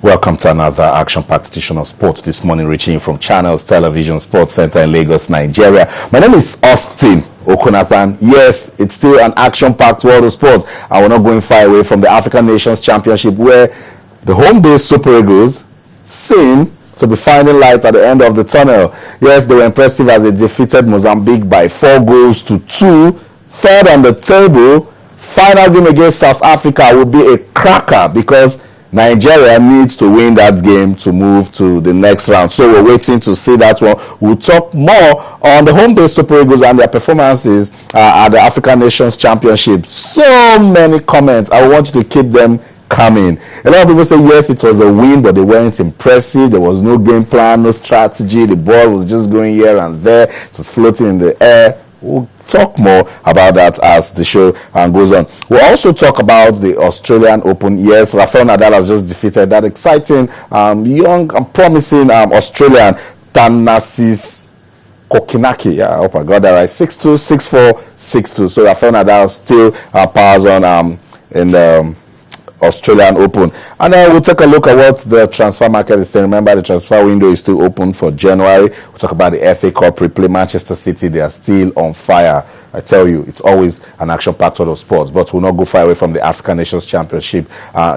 Welcome to another action-packed edition of sports this morning, reaching from Channels Television Sports Center in Lagos, Nigeria. My name is Austin Okonapan. Yes, it's still an action-packed world of sports, and we're not going far away from the African Nations Championship, where the home-based Super Eagles seem to be finding light at the end of the tunnel. Yes, they were impressive as they defeated Mozambique by 4-2. Third on the table. Final game against South Africa will be a cracker because Nigeria needs to win that game to move to the next round. So we're waiting to see that one. We'll talk more on the home-based Super Eagles and their performances at the African Nations Championship. So many comments. I want you to keep them coming. A lot of people say, yes, it was a win, but they weren't impressive. There was no game plan, no strategy. The ball was just going here and there. It was floating in the air. We'll talk more about that as the show goes on. We'll also talk about the Australian Open. Yes, Rafael Nadal has just defeated that exciting, young and promising Australian Thanasis Kokinaki. Yeah, I hope I got that right. 6-2, 6-4, 6-2. So Rafael Nadal still powers on in the Australian Open. And then we'll take a look at what the transfer market is saying. Remember, the transfer window is still open for January. We'll talk about the FA Cup replay. Manchester City, they are still on fire. I tell you, it's always an action-packed sort of sports, but we'll not go far away from the African Nations Championship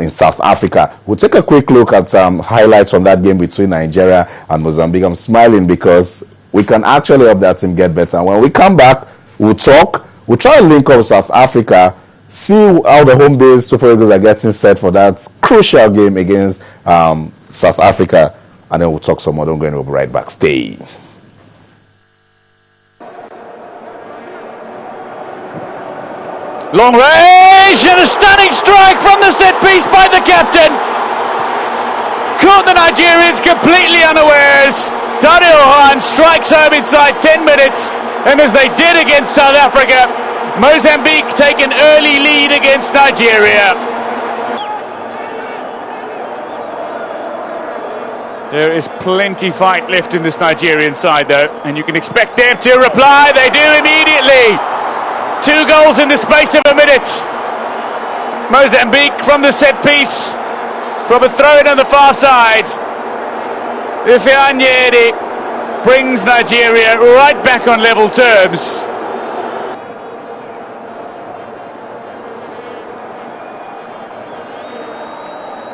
in South Africa. We'll take a quick look at some highlights from that game between Nigeria and Mozambique. I'm smiling because we can actually help that team get better. And when we come back, we'll talk. We'll try to link up South Africa, see how the home-based Super Eagles are getting set for that crucial game against South Africa. And then we'll talk some more. Don't go anywhere. We'll be right back. Stay. Long range and a stunning strike from the set piece by the captain. Caught the Nigerians completely unawares. Daniel Hahn strikes home inside 10 minutes. And as they did against South Africa, Mozambique take an early lead against Nigeria. There is plenty fight left in this Nigerian side though, and you can expect them to reply. They do immediately. 2 goals in the space of a minute. Mozambique from the set piece, from a throw-in on the far side. Ifeanyeri brings Nigeria right back on level terms.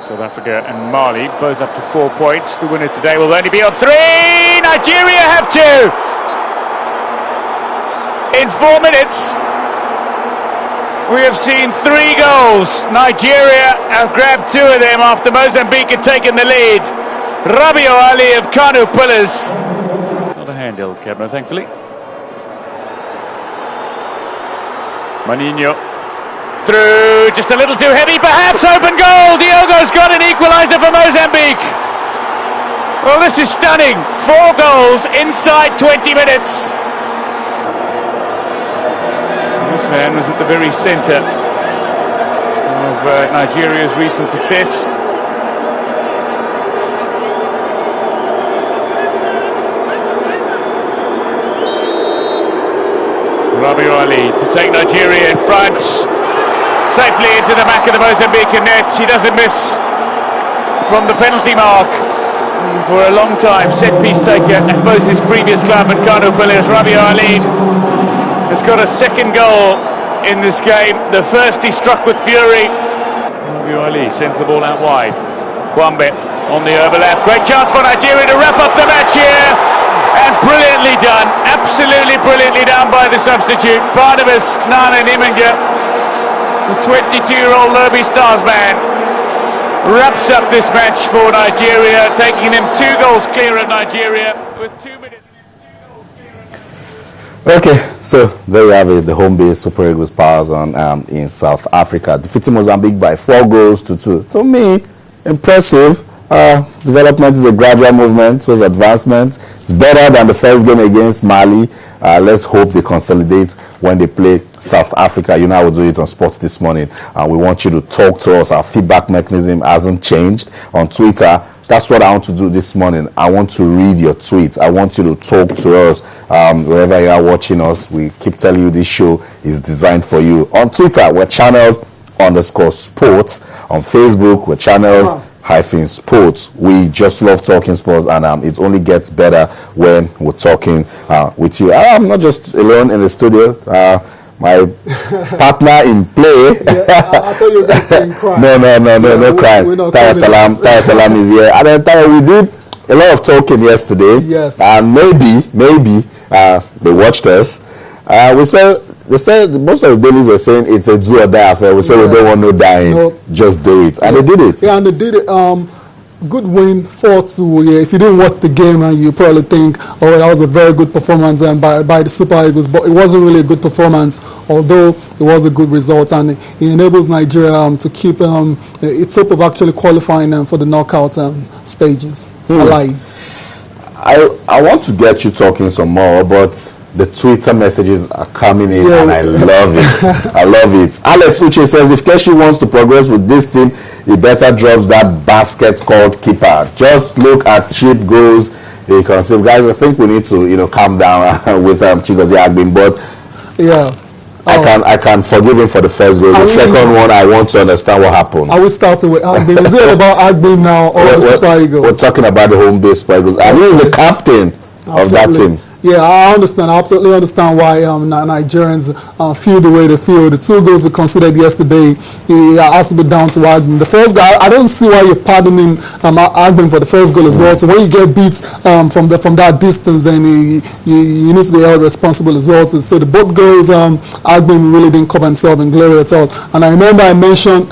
South Africa and Mali both up to 4 points. The winner today will only be on 3. Nigeria have 2. In 4 minutes, we have seen 3 goals. Nigeria have grabbed 2 of them after Mozambique had taken the lead. Rabiot Ali of Kanu Pillars. Not a handheld camera, thankfully. Maninho. Through, just a little too heavy, perhaps, open goal. Diogo's got an equaliser for Mozambique. Well, this is stunning. 4 goals inside 20 minutes. This man was at the very centre of Nigeria's recent success. Rabiot Ali to take Nigeria in front. Safely into the back of the Mozambican net. He doesn't miss from the penalty mark. For a long time, set-piece taker at both his previous club and Kano Pillars, Rabiot Ali has got a second goal in this game. The first he struck with fury. Rabiot Ali sends the ball out wide. Kwambe on the overlap. Great chance for Nigeria to wrap up the match here. And brilliantly done. Absolutely brilliantly done by the substitute, Barnabas Nana Nimenga. The 22-year-old Lobby Stars man wraps up this match for Nigeria, taking them 2 goals clear of Nigeria with 2 minutes. Okay, so there you have it. The home-based Super Eagles powers on in South Africa, defeating Mozambique by 4-2. To me, impressive. Development is a gradual movement towards advancement. It's better than the first game against Mali. Let's hope they consolidate when they play South Africa. You know how we do it on Sports This Morning. We want you to talk to us. Our feedback mechanism hasn't changed on Twitter. That's what I want to do this morning. I want to read your tweets. I want you to talk to us wherever you are watching us. We keep telling you this show is designed for you. On Twitter, we're Channels_sports. On Facebook, we're Channels sports. We just love talking sports, and it only gets better when we're talking with you. I'm not just alone in the studio. My partner in play. I thought you were just saying crying. No crying. Taya Salam is here. And then Taya, we did a lot of talking yesterday. Yes. And maybe they watched us. They said most of the dailies were saying it's a do or die affair. We said we don't want no dying. Just do it. And they did it. Yeah, and they did it. Good win, 4-2. Yeah, if you didn't watch the game, and you probably think, oh, that was a very good performance by the Super Eagles, but it wasn't really a good performance, although it was a good result, and it enables Nigeria to keep its hope of actually qualifying for the knockout stages alive. I want to get you talking some more, but the Twitter messages are coming in, and I love it. I love it. Alex Uche says, if Keshi wants to progress with this team, he better drops that basket called keeper. Just look at cheap goals he conceive. Guys, I think we need to, calm down with Chigozie Agbim, but I can forgive him for the first goal. The second one, I want to understand what happened. Are we starting with Agbim? Is it about Agbim now or the Super Eagles? We're talking about the home-based Super Eagles. And he is the captain of that team. Yeah, I understand. I absolutely understand why Nigerians feel the way they feel. The 2 goals we considered yesterday, it has to be down to Agbim. The first goal, I don't see why you're pardoning Agbim for the first goal as well. So when you get beat from that distance, then you need to be held responsible as well. So the both goals, Agbim really didn't cover himself in glory at all. And I remember I mentioned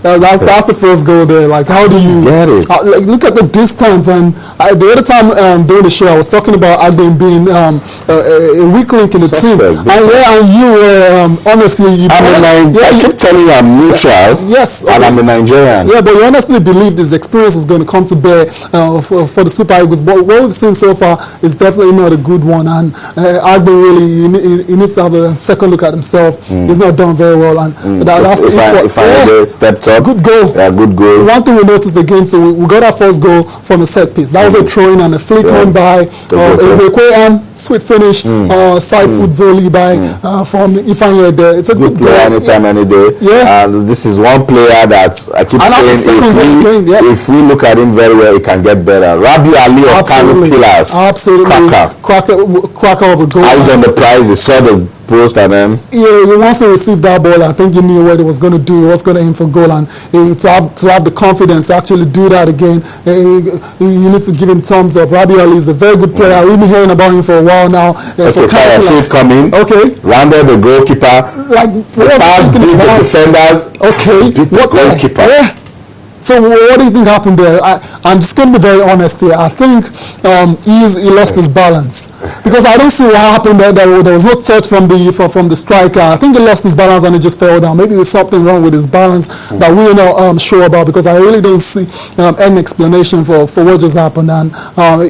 that's the first goal there. Like, how do you get it? Look at the distance. And the other time during the show, I was talking about Agbim being a weak link in the team. And you were honestly, I keep telling you I'm neutral. Yes, and I'm a Nigerian. Yeah, but you honestly believe this experience was going to come to bear for the Super Eagles. But what we've seen so far is definitely not a good one. And Agbim really he needs to have a second look at himself. He's not done very well. And that's if I stepped up, good goal. Yeah, good goal. One thing we noticed again, so we got our first goal from a set piece. That was a throw in and a flick on by sweet finish, side foot volley by from Ifeanyi there. It's a good player goal. Anytime, any day. Yeah. And this is one player that I keep saying if we look at him very well, he can get better. Rabi Ali of Kano Pillars. Absolutely. Cracker of a goal. Eyes on the prize. He saw the post and then once he received that ball, I think he knew what he was going to do. He was going to aim for goal, and to have the confidence to actually do that again, you need to give him thumbs up. Rabi Ali is a very good player. We've been hearing about him for a while now. Okay, I see it coming. Okay, rounded the goalkeeper. The pass beat the defenders. Okay, beat the goalkeeper. Yeah. So what do you think happened there? I'm just going to be very honest here. I think he lost his balance, because I don't see what happened there. There was no touch from the striker. I think he lost his balance and he just fell down. Maybe there's something wrong with his balance that we're not sure about, because I really don't see any explanation for what just happened. And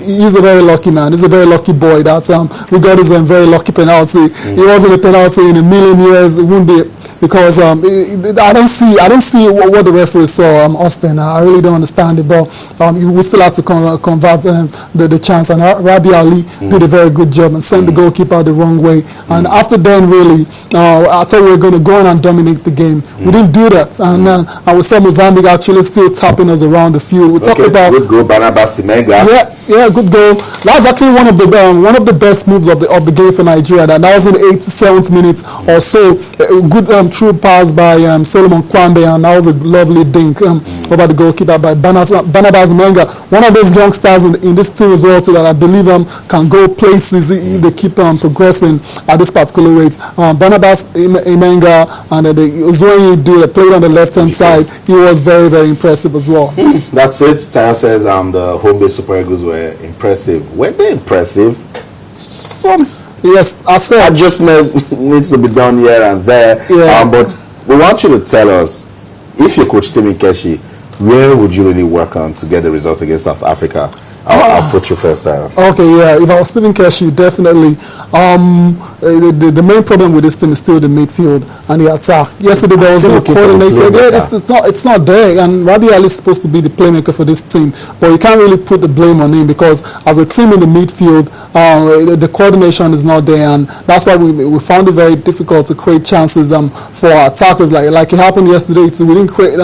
he's a very lucky man. He's a very lucky boy that we got his very lucky penalty. It wasn't a penalty in a million years. It wouldn't be, because I don't see what the referee saw. Austin, I really don't understand it, but we still have to convert the chance. And Rabi Ali did a very good job and sent the goalkeeper the wrong way. And after then, really, I thought we were going to go on and dominate the game. We didn't do that, and we saw Mozambique actually still tapping us around the field. We talked about good goal, Barnabas Simenga. Yeah, good goal. That was actually one of the best moves of the game for Nigeria. That was in the 87th minute or so. A good through pass by Solomon Kwambe, and that was a lovely dink over the goalkeeper by Barnabas Simenga. One of those youngsters in this team as well, too, that I believe can go places if they keep progressing at this particular rate. Barnabas Simenga and the played on the left-hand side. He was very, very impressive as well. That's it. Taya says the home-based Super Eagles were impressive. Were they impressive? Yes, I said adjustment needs to be done here and there. Yeah. But we want you to tell us, if you coach Timmy Keshi, where would you really work on to get the result against South Africa? I'll put you first. Okay, yeah. If I was Stephen Keshi, definitely. The main problem with this team is still the midfield and the attack. Yesterday there was no coordinator. Yeah, it's not there. And Rabi Ali is supposed to be the playmaker for this team, but you can't really put the blame on him because as a team in the midfield, the coordination is not there, and that's why we found it very difficult to create chances for our attackers. Like it happened yesterday too. We didn't create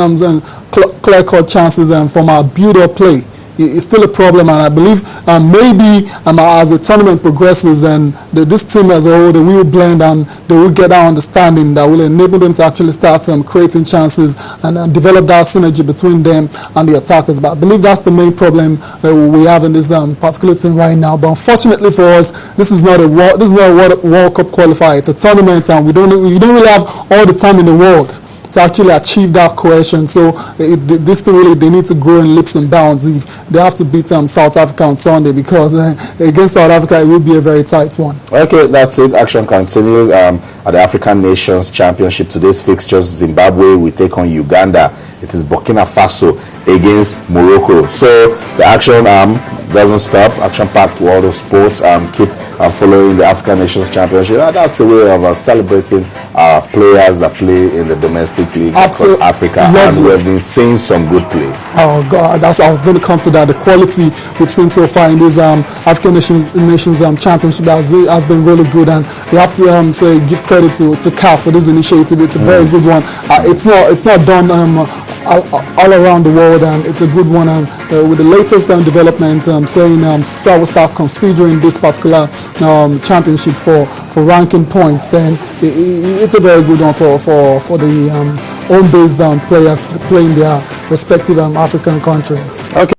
clear-cut chances from our build-up play. It's still a problem, and I believe maybe as the tournament progresses and this team as a whole, they will blend and they will get that understanding that will enable them to actually start creating chances and develop that synergy between them and the attackers. But I believe that's the main problem we have in this particular team right now. But unfortunately for us, this is not a World Cup qualifier. It's a tournament, and we don't really have all the time in the world to actually achieve that cohesion. So this thing really, they need to grow in leaps and bounds if they have to beat South Africa on Sunday, because against South Africa it will be a very tight one. Okay, that's it. Action continues at the African Nations Championship. Today's fixtures: Zimbabwe will take on Uganda. It is Burkina Faso against Morocco. So the action doesn't stop. Action-packed world of sports. Keep following the African Nations Championship. That's a way of celebrating players that play in the domestic league across Africa. Lovely. And we have been seeing some good play. Oh God, I was going to come to that. The quality we've seen so far in this African Nations Championship has been really good, and you have to say give credit to CAF for this initiative. It's a very good one. It's not done all around the world, and it's a good one. And with the latest developments, saying FIFA will start considering this particular championship for ranking points, then it's a very good one for the home-based players playing their respective African countries. Okay.